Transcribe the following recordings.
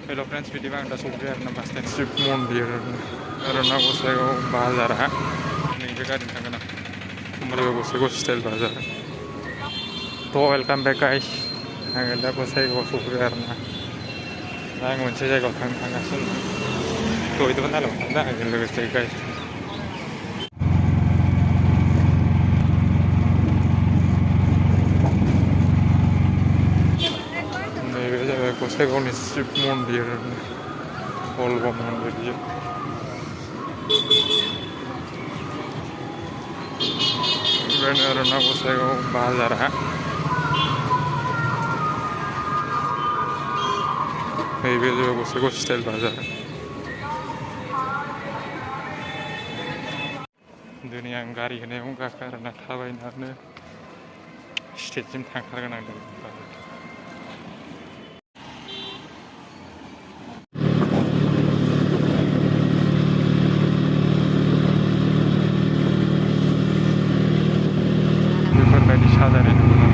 Hello friends, bidiba anda sofia arna bus stand Shiv Mondir arna Gosaigaw bazar ha nैबे गारि थांगोन आं Umrao Gossaigaon style बाजार तो वेलकाम बेक गाइस आङो दा गसाइगावआव सफैबाय आरोना दा आं मोनसे जायगायाव थांगासिनो दहायबो नालायाव थांदों आंजों लोगोसे गाइस नैबे जाबाय गसाइगावनि शिव मन्दिर हलबा मन्दिर बियो बेनो आरोना गसाइगाव बाजार हा नैबे जाबाय गसाइगाव स्टाइल बाजार दिनै आं गारि होनायावनो गाखो आरोना थाबायनानै स्टेटसिम थांथारगोन आं दिनै बेफोरबायदि साजायनाय नुदों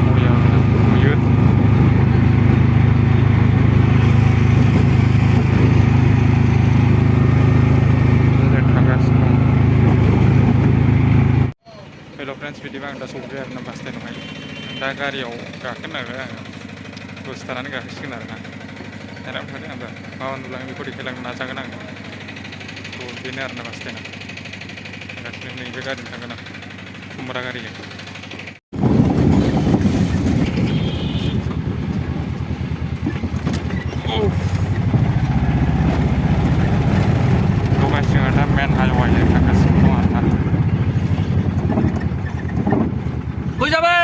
बरिया नुयो थांगासिनो दं हेल' फ्रेन्ड्स बिदिबा आं दा सफैबाय आरोना बास स्टेन्डआवहाय दा गारियाव गाखोनो नागिरबाय आङो दसे थानानै गाखोसिगोन आरोना नायनानै थादों आंबो माबा नुलाङो बेखौ देखायलांनो नाजागोन आङो थ' बेनो आरोना बास स्टेन्डआ थांगासिनो नैबे गारिजों थांगोन आं खुमब्रा गारिजों जोंहा दा मेन हाइवेजों थांगासिनो दं आरोना কই যাবে